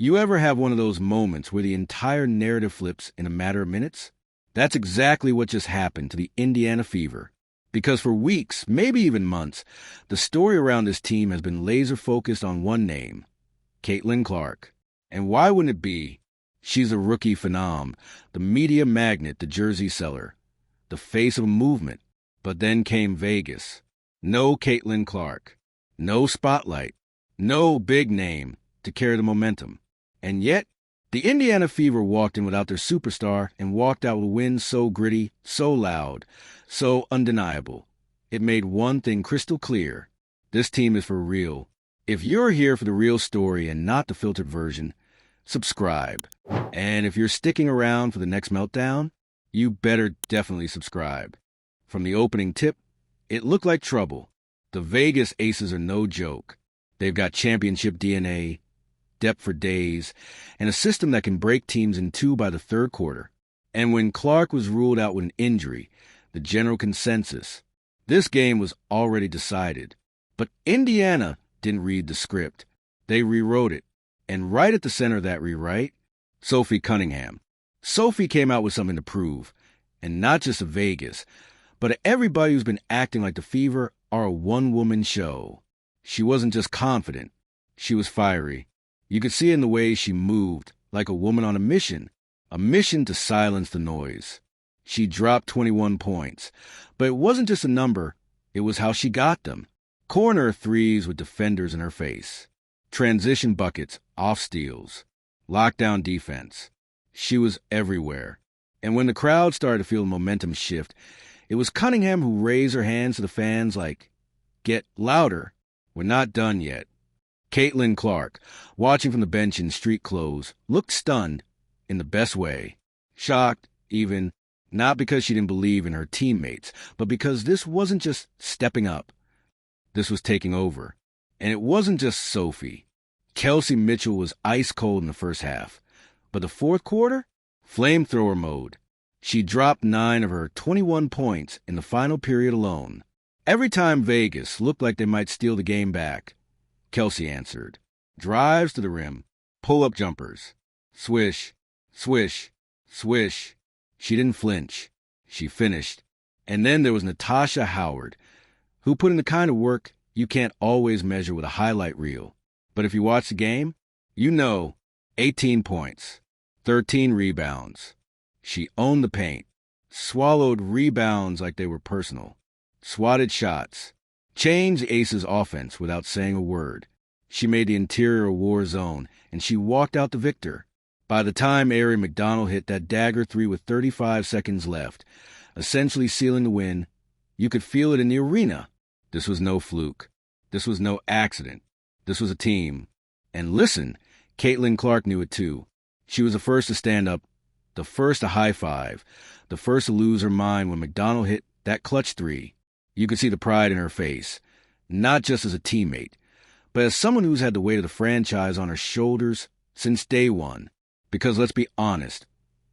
You ever have one of those moments where the entire narrative flips in a matter of minutes? That's exactly what just happened to the Indiana Fever. Because for weeks, maybe even months, the story around this team has been laser-focused on one name, Caitlin Clark. And why wouldn't it be? She's a rookie phenom, the media magnet, the jersey seller, the face of a movement. But then came Vegas. No Caitlin Clark. No spotlight. No big name to carry the momentum. And yet, the Indiana Fever walked in without their superstar and walked out with a win so gritty, so loud, so undeniable. It made one thing crystal clear. This team is for real. If you're here for the real story and not the filtered version, subscribe. And if you're sticking around for the next meltdown, you better definitely subscribe. From the opening tip, it looked like trouble. The Vegas Aces are no joke. They've got championship DNA, depth for days, and a system that can break teams in two by the third quarter. And when Clark was ruled out with an injury, the general consensus, this game was already decided. But Indiana didn't read the script. They rewrote it. And right at the center of that rewrite, Sophie Cunningham. Sophie came out with something to prove, and not just to Vegas, but to everybody who's been acting like the Fever are a one-woman show. She wasn't just confident. She was fiery. You could see it in the way she moved, like a woman on a mission to silence the noise. She dropped 21 points, but it wasn't just a number, it was how she got them. Corner threes with defenders in her face. Transition buckets off steals. Lockdown defense. She was everywhere. And when the crowd started to feel the momentum shift, it was Cunningham who raised her hands to the fans like, "Get louder. We're not done yet." Caitlin Clark, watching from the bench in street clothes, looked stunned in the best way. Shocked, even, not because she didn't believe in her teammates, but because this wasn't just stepping up. This was taking over. And it wasn't just Sophie. Kelsey Mitchell was ice cold in the first half. But the fourth quarter? Flamethrower mode. She dropped 9 of her 21 points in the final period alone. Every time Vegas looked like they might steal the game back, Kelsey answered. Drives to the rim, pull-up jumpers. Swish, swish, swish. She didn't flinch. She finished. And then there was Natasha Howard, who put in the kind of work you can't always measure with a highlight reel. But if you watch the game, you know 18 points, 13 rebounds. She owned the paint, swallowed rebounds like they were personal, swatted shots, changed the Aces' offense without saying a word. She made the interior a war zone, and she walked out the victor. By the time Ari McDonald hit that dagger three with 35 seconds left, essentially sealing the win, you could feel it in the arena. This was no fluke. This was no accident. This was a team. And listen, Caitlin Clark knew it too. She was the first to stand up, the first to high-five, the first to lose her mind when McDonald hit that clutch three. You could see the pride in her face, not just as a teammate, but as someone who's had the weight of the franchise on her shoulders since day one. Because let's be honest,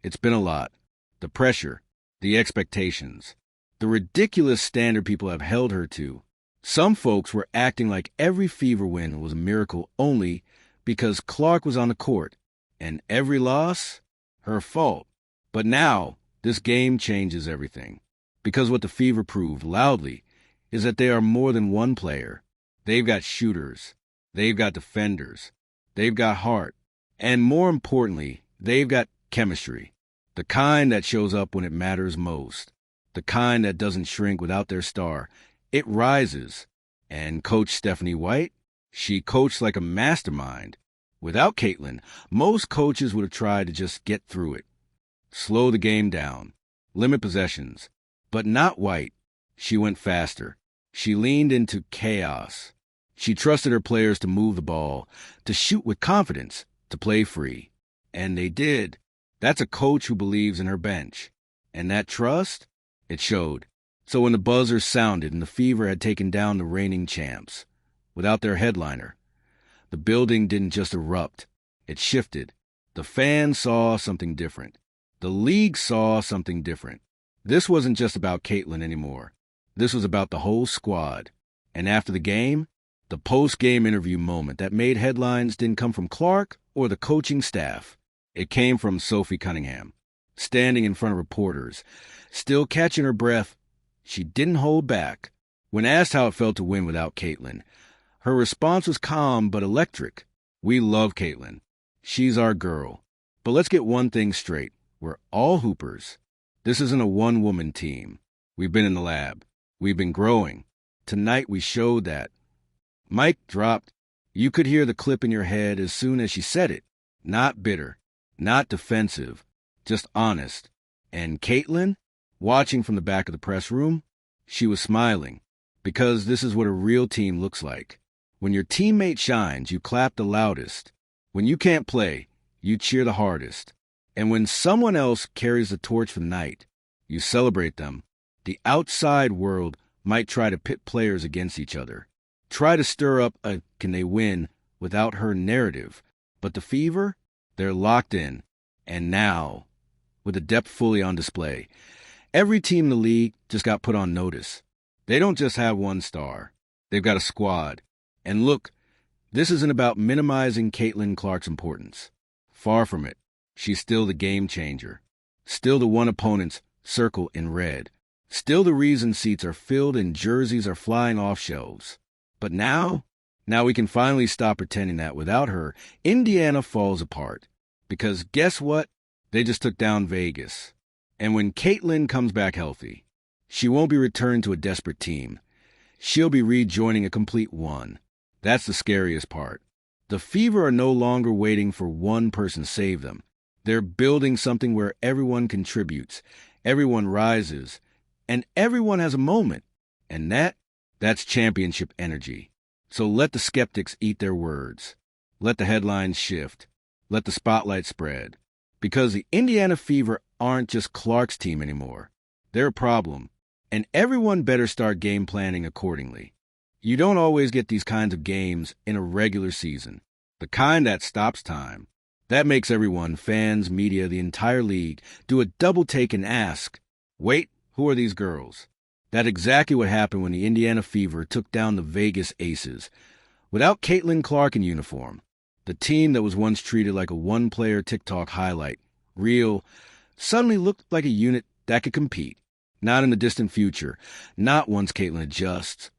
it's been a lot. The pressure, the expectations, the ridiculous standard people have held her to. Some folks were acting like every Fever win was a miracle only because Clark was on the court, and every loss, her fault. But now, this game changes everything. Because what the Fever proved loudly is that they are more than one player. They've got shooters. They've got defenders. They've got heart. And more importantly, they've got chemistry. The kind that shows up when it matters most. The kind that doesn't shrink without their star. It rises. And Coach Stephanie White, she coached like a mastermind. Without Caitlin, most coaches would have tried to just get through it. Slow the game down. Limit possessions. But not White. She went faster. She leaned into chaos. She trusted her players to move the ball, to shoot with confidence, to play free. And they did. That's a coach who believes in her bench. And that trust, it showed. So when the buzzer sounded and the Fever had taken down the reigning champs, without their headliner, the building didn't just erupt. It shifted. The fans saw something different. The league saw something different. This wasn't just about Caitlin anymore. This was about the whole squad. And after the game, the post-game interview moment that made headlines didn't come from Clark or the coaching staff. It came from Sophie Cunningham, standing in front of reporters, still catching her breath. She didn't hold back. When asked how it felt to win without Caitlin, her response was calm but electric. We love Caitlin. She's our girl. But let's get one thing straight. We're all hoopers. This isn't a one-woman team. We've been in the lab. We've been growing. Tonight we showed that. Mic dropped. You could hear the clip in your head as soon as she said it. Not bitter. Not defensive. Just honest. And Caitlin, watching from the back of the press room, she was smiling. Because this is what a real team looks like. When your teammate shines, you clap the loudest. When you can't play, you cheer the hardest. And when someone else carries the torch for the night, you celebrate them. The outside world might try to pit players against each other, try to stir up a can they win without her narrative. But the Fever, they're locked in. And now, with the depth fully on display, every team in the league just got put on notice. They don't just have one star. They've got a squad. And look, this isn't about minimizing Caitlin Clark's importance. Far from it. She's still the game changer. Still the one opponents circle in red. Still the reason seats are filled and jerseys are flying off shelves. But now we can finally stop pretending that without her, Indiana falls apart. Because guess what? They just took down Vegas. And when Caitlin comes back healthy, she won't be returned to a desperate team. She'll be rejoining a complete one. That's the scariest part. The Fever are no longer waiting for one person to save them. They're building something where everyone contributes, everyone rises, and everyone has a moment. And that's championship energy. So let the skeptics eat their words. Let the headlines shift. Let the spotlight spread. Because the Indiana Fever aren't just Clark's team anymore. They're a problem. And everyone better start game planning accordingly. You don't always get these kinds of games in a regular season. The kind that stops time. That makes everyone, fans, media, the entire league, do a double take and ask, wait, who are these girls? That's exactly what happened when the Indiana Fever took down the Vegas Aces. Without Caitlin Clark in uniform, the team that was once treated like a one-player TikTok highlight, real, suddenly looked like a unit that could compete. Not in the distant future, not once Caitlin adjusts,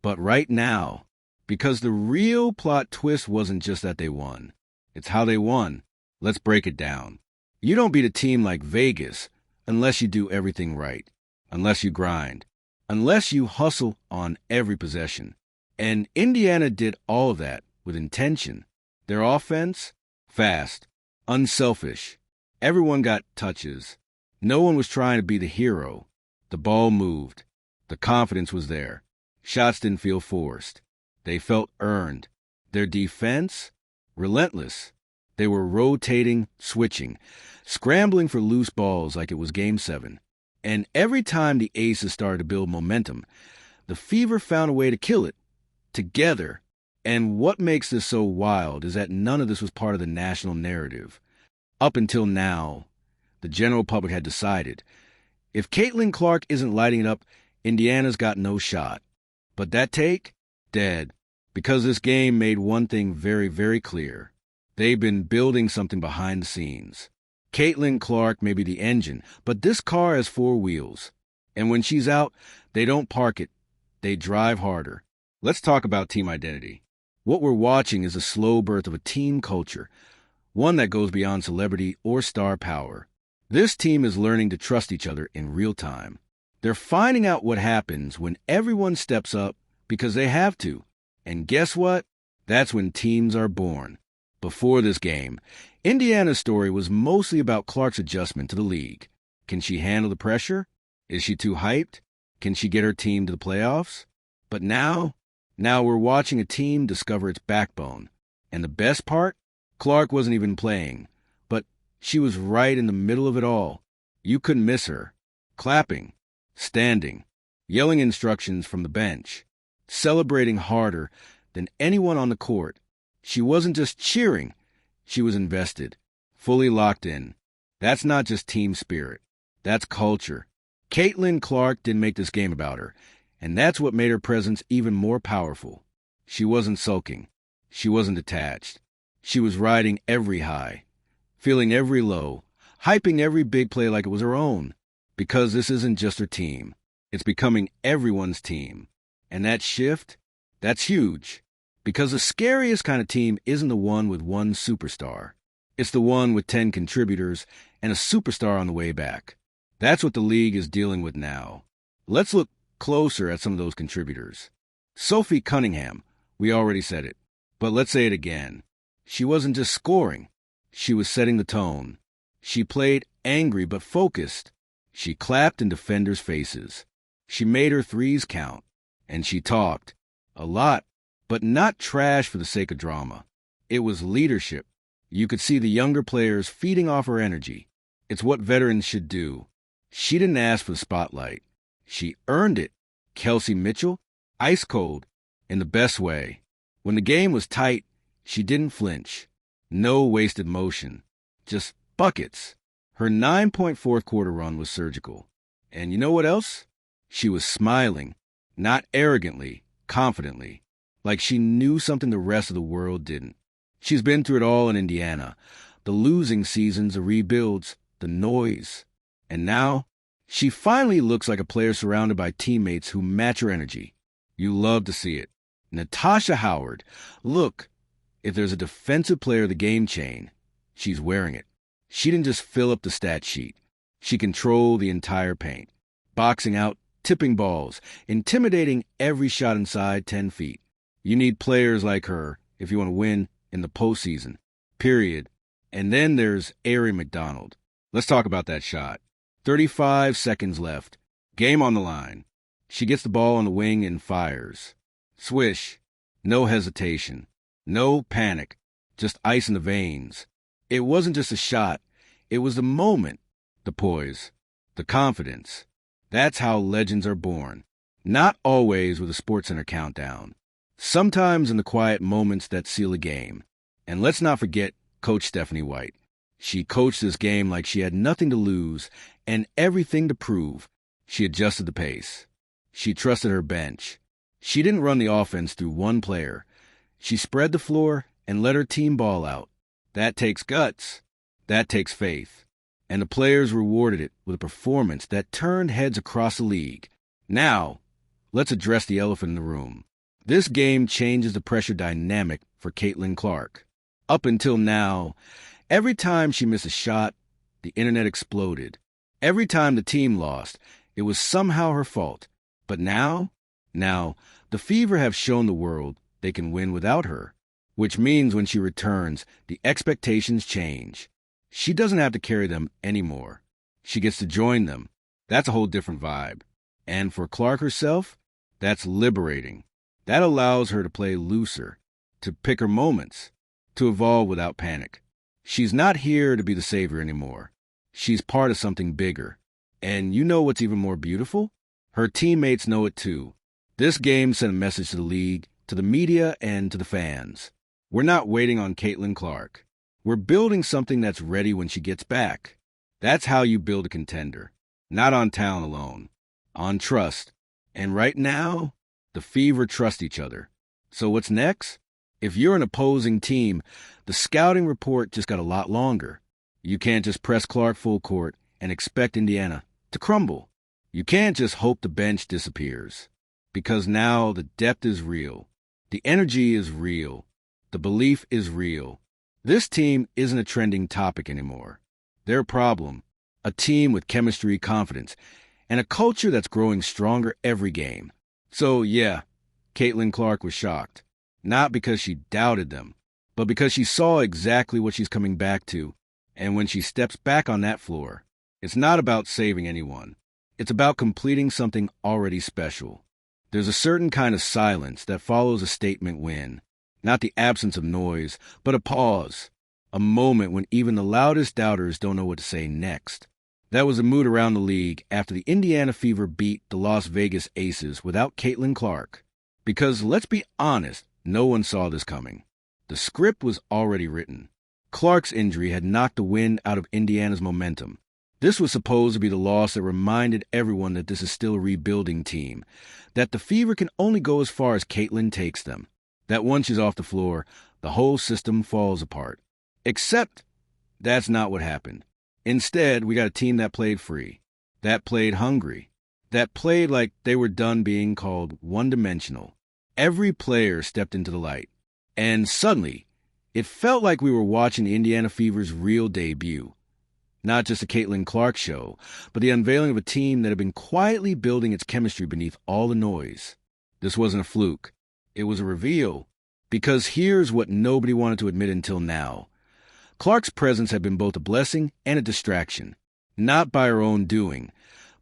but right now. Because the real plot twist wasn't just that they won. It's how they won. Let's break it down. You don't beat a team like Vegas unless you do everything right, unless you grind, unless you hustle on every possession. And Indiana did all of that with intention. Their offense, fast, unselfish. Everyone got touches. No one was trying to be the hero. The ball moved. The confidence was there. Shots didn't feel forced. They felt earned. Their defense, relentless. They were rotating, switching, scrambling for loose balls like it was Game 7. And every time the Aces started to build momentum, the Fever found a way to kill it. Together. And what makes this so wild is that none of this was part of the national narrative. Up until now, the general public had decided, if Caitlin Clark isn't lighting it up, Indiana's got no shot. But that take? Dead. Because this game made one thing very, very clear. They've been building something behind the scenes. Caitlin Clark may be the engine, but this car has 4 wheels. And when she's out, they don't park it. They drive harder. Let's talk about team identity. What we're watching is a slow birth of a team culture, one that goes beyond celebrity or star power. This team is learning to trust each other in real time. They're finding out what happens when everyone steps up because they have to. And guess what? That's when teams are born. Before this game, Indiana's story was mostly about Clark's adjustment to the league. Can she handle the pressure? Is she too hyped? Can she get her team to the playoffs? But now we're watching a team discover its backbone. And the best part? Clark wasn't even playing, but she was right in the middle of it all. You couldn't miss her. Clapping, standing, yelling instructions from the bench, celebrating harder than anyone on the court. She wasn't just cheering. She was invested, fully locked in. That's not just team spirit. That's culture. Caitlin Clark didn't make this game about her, and that's what made her presence even more powerful. She wasn't sulking. She wasn't detached. She was riding every high, feeling every low, hyping every big play like it was her own. Because this isn't just her team. It's becoming everyone's team. And that shift, that's huge. Because the scariest kind of team isn't the one with one superstar. It's the one with 10 contributors and a superstar on the way back. That's what the league is dealing with now. Let's look closer at some of those contributors. Sophie Cunningham, we already said it, but let's say it again. She wasn't just scoring. She was setting the tone. She played angry but focused. She clapped in defenders' faces. She made her threes count. And she talked. A lot, but not trash for the sake of drama. It was leadership. You could see the younger players feeding off her energy. It's what veterans should do. She didn't ask for the spotlight. She earned it. Kelsey Mitchell, ice cold, in the best way. When the game was tight, she didn't flinch. No wasted motion. Just buckets. Her 9-point fourth quarter run was surgical. And you know what else? She was smiling, not arrogantly, confidently, like she knew something the rest of the world didn't. She's been through it all in Indiana. The losing seasons, the rebuilds, the noise. And now, she finally looks like a player surrounded by teammates who match her energy. You love to see it. Natasha Howard. Look, if there's a defensive player of the game chain, she's wearing it. She didn't just fill up the stat sheet. She controlled the entire paint, boxing out, tipping balls, intimidating every shot inside 10 feet. You need players like her if you want to win in the postseason, period. And then there's Aari McDonald. Let's talk about that shot. 35 seconds left. Game on the line. She gets the ball on the wing and fires. Swish. No hesitation. No panic. Just ice in the veins. It wasn't just a shot. It was the moment, the poise, the confidence. That's how legends are born. Not always with a SportsCenter countdown. Sometimes in the quiet moments that seal a game. And let's not forget Coach Stephanie White. She coached this game like she had nothing to lose and everything to prove. She adjusted the pace. She trusted her bench. She didn't run the offense through one player. She spread the floor and let her team ball out. That takes guts. That takes faith. And the players rewarded it with a performance that turned heads across the league. Now, let's address the elephant in the room. This game changes the pressure dynamic for Caitlin Clark. Up until now, every time she missed a shot, the internet exploded. Every time the team lost, it was somehow her fault. But now, the Fever have shown the world they can win without her. Which means when she returns, the expectations change. She doesn't have to carry them anymore. She gets to join them. That's a whole different vibe. And for Clark herself, that's liberating. That allows her to play looser, to pick her moments, to evolve without panic. She's not here to be the savior anymore. She's part of something bigger. And you know what's even more beautiful? Her teammates know it too. This game sent a message to the league, to the media, and to the fans. We're not waiting on Caitlin Clark. We're building something that's ready when she gets back. That's how you build a contender. Not on talent alone. On trust. And right now, the Fever trust each other. So what's next? If you're an opposing team, the scouting report just got a lot longer. You can't just press Clark full court and expect Indiana to crumble. You can't just hope the bench disappears. Because now the depth is real. The energy is real. The belief is real. This team isn't a trending topic anymore. They're a problem. A team with chemistry, confidence, and a culture that's growing stronger every game. So, yeah, Caitlin Clark was shocked. Not because she doubted them, but because she saw exactly what she's coming back to. And when she steps back on that floor, it's not about saving anyone. It's about completing something already special. There's a certain kind of silence that follows a statement win. Not the absence of noise, but a pause. A moment when even the loudest doubters don't know what to say next. That was the mood around the league after the Indiana Fever beat the Las Vegas Aces without Caitlin Clark. Because, let's be honest, no one saw this coming. The script was already written. Clark's injury had knocked the wind out of Indiana's momentum. This was supposed to be the loss that reminded everyone that this is still a rebuilding team, that the Fever can only go as far as Caitlin takes them, that once she's off the floor, the whole system falls apart. Except that's not what happened. Instead, we got a team that played free, that played hungry, that played like they were done being called one-dimensional. Every player stepped into the light. And suddenly, it felt like we were watching Indiana Fever's real debut. Not just a Caitlin Clark show, but the unveiling of a team that had been quietly building its chemistry beneath all the noise. This wasn't a fluke. It was a reveal. Because here's what nobody wanted to admit until now. Clark's presence had been both a blessing and a distraction. Not by her own doing,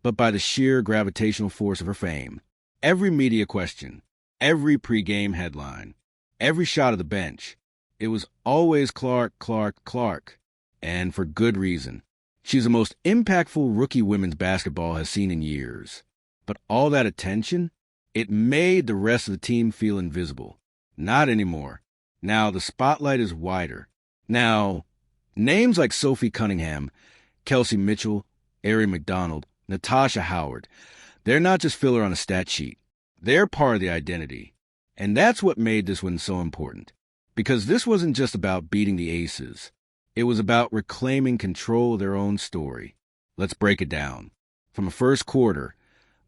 but by the sheer gravitational force of her fame. Every media question, every pregame headline, every shot of the bench, it was always Clark, Clark, Clark. And for good reason. She's the most impactful rookie women's basketball has seen in years. But all that attention, it made the rest of the team feel invisible. Not anymore. Now the spotlight is wider. Now, names like Sophie Cunningham, Kelsey Mitchell, Ari McDonald, Natasha Howard, they're not just filler on a stat sheet. They're part of the identity. And that's what made this one so important. Because this wasn't just about beating the aces. It was about reclaiming control of their own story. Let's break it down. From the first quarter,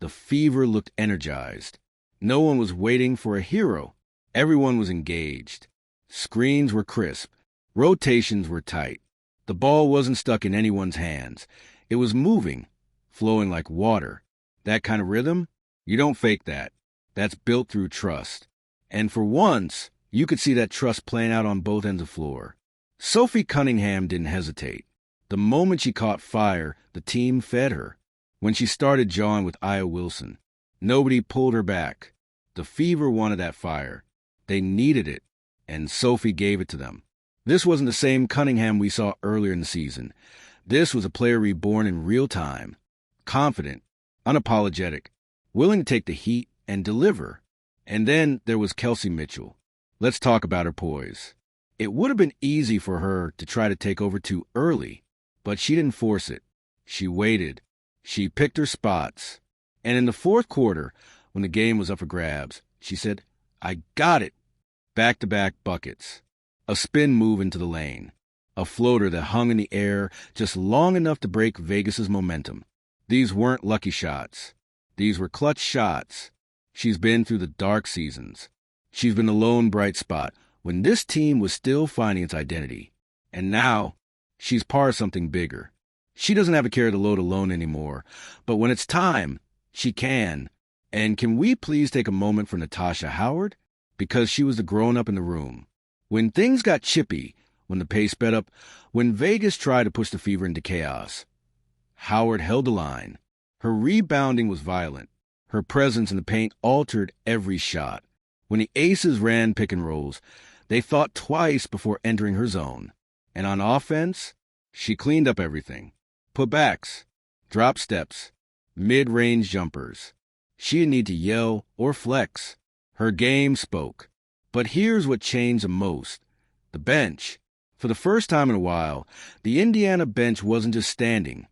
the Fever looked energized. No one was waiting for a hero. Everyone was engaged. Screens were crisp. Rotations were tight. The ball wasn't stuck in anyone's hands. It was moving, flowing like water. That kind of rhythm, you don't fake that. That's built through trust. And for once, you could see that trust playing out on both ends of the floor. Sophie Cunningham didn't hesitate. The moment she caught fire, the team fed her. When she started jawing with Aya Wilson, nobody pulled her back. The Fever wanted that fire. They needed it, and Sophie gave it to them. This wasn't the same Cunningham we saw earlier in the season. This was a player reborn in real time, confident, unapologetic, willing to take the heat and deliver. And then there was Kelsey Mitchell. Let's talk about her poise. It would have been easy for her to try to take over too early, but she didn't force it. She waited. She picked her spots. And in the fourth quarter, when the game was up for grabs, she said, "I got it." Back-to-back buckets. A spin move into the lane. A floater that hung in the air just long enough to break Vegas's momentum. These weren't lucky shots. These were clutch shots. She's been through the dark seasons. She's been the lone bright spot when this team was still finding its identity. And now, she's part of something bigger. She doesn't have to carry the load alone anymore, but when it's time, she can. And can we please take a moment for Natasha Howard? Because she was the grown-up in the room. When things got chippy, when the pace sped up, when Vegas tried to push the Fever into chaos, Howard held the line. Her rebounding was violent. Her presence in the paint altered every shot. When the Aces ran pick and rolls, they thought twice before entering her zone. And on offense, she cleaned up everything. Putbacks, drop steps, mid-range jumpers. She didn't need to yell or flex. Her game spoke. But here's what changed the most. The bench. For the first time in a while, the Indiana bench wasn't just standing.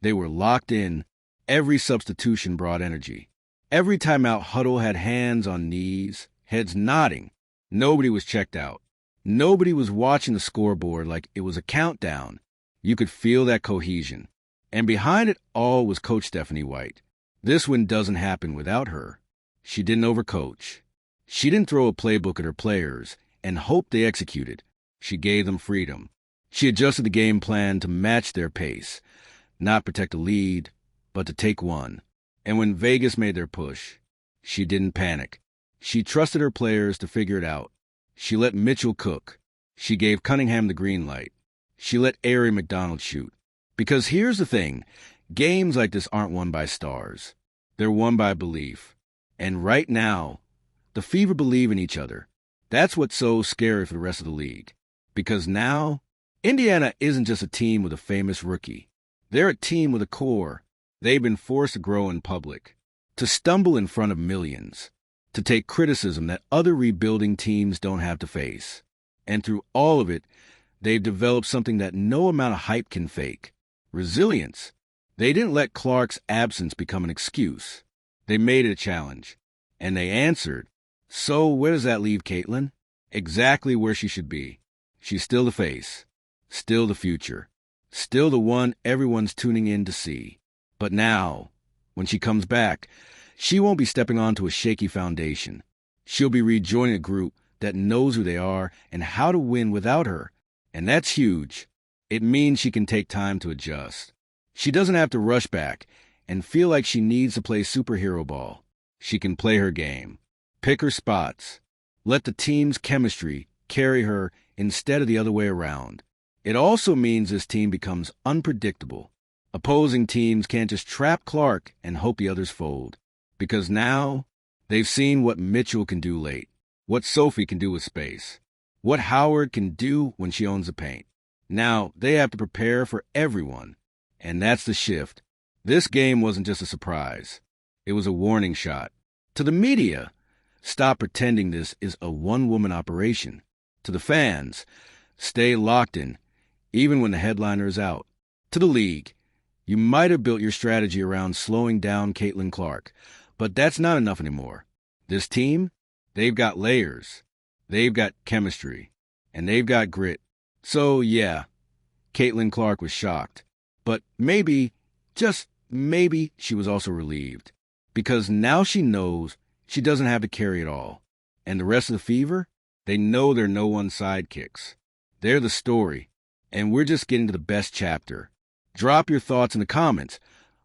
They were locked in. Every substitution brought energy. Every timeout huddle had hands on knees, heads nodding. Nobody was checked out. Nobody was watching the scoreboard like it was a countdown. You could feel that cohesion. And behind it all was Coach Stephanie White. This one doesn't happen without her. She didn't overcoach. She didn't throw a playbook at her players and hope they executed. She gave them freedom. She adjusted the game plan to match their pace, not protect a lead, but to take one. And when Vegas made their push, she didn't panic. She trusted her players to figure it out. She let Mitchell cook. She gave Cunningham the green light. She let Ari McDonald shoot. Because here's the thing, games like this aren't won by stars. They're won by belief. And right now, the Fever believe in each other. That's what's so scary for the rest of the league. Because now, Indiana isn't just a team with a famous rookie. They're a team with a core. They've been forced to grow in public, to stumble in front of millions, to take criticism that other rebuilding teams don't have to face. And through all of it, they've developed something that no amount of hype can fake. Resilience. They didn't let Clark's absence become an excuse. They made it a challenge. And they answered. So where does that leave Caitlin? exactly where she should be. She's still the face, still the future, still the one everyone's tuning in to see. But now, when she comes back, she won't be stepping onto a shaky foundation. She'll be rejoining a group that knows who they are and how to win without her. And that's huge. It means she can take time to adjust. She doesn't have to rush back and feel like she needs to play superhero ball. She can play her game, pick her spots, let the team's chemistry carry her instead of the other way around. It also means this team becomes unpredictable. Opposing teams can't just trap Clark and hope the others fold. Because now, they've seen what Mitchell can do late, what Sophie can do with space, what Howard can do when she owns the paint. Now, they have to prepare for everyone. And that's the shift. This game wasn't just a surprise. It was a warning shot. To the media, stop pretending this is a one-woman operation. To the fans, stay locked in, even when the headliner is out. To the league, you might have built your strategy around slowing down Caitlin Clark, but that's not enough anymore. This team, they've got layers, they've got chemistry, and they've got grit. So, yeah, Caitlin Clark was shocked. But maybe, just maybe, she was also relieved. Because now she knows she doesn't have to carry it all. And the rest of the Fever, they know they're no one's sidekicks. They're the story. And we're just getting to the best chapter. Drop your thoughts in the comments.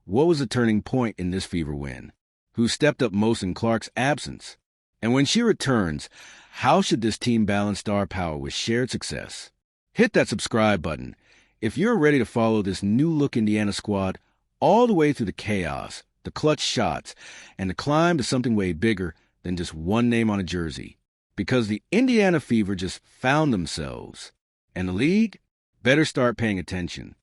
What was the turning point in this Fever win? Who stepped up most in Clark's absence? And when she returns, how should this team balance star power with shared success? Hit that subscribe button if you're ready to follow this new-look Indiana squad all the way through the chaos, the clutch shots, and the climb to something way bigger than just one name on a jersey. Because the Indiana Fever just found themselves. And the league better start paying attention.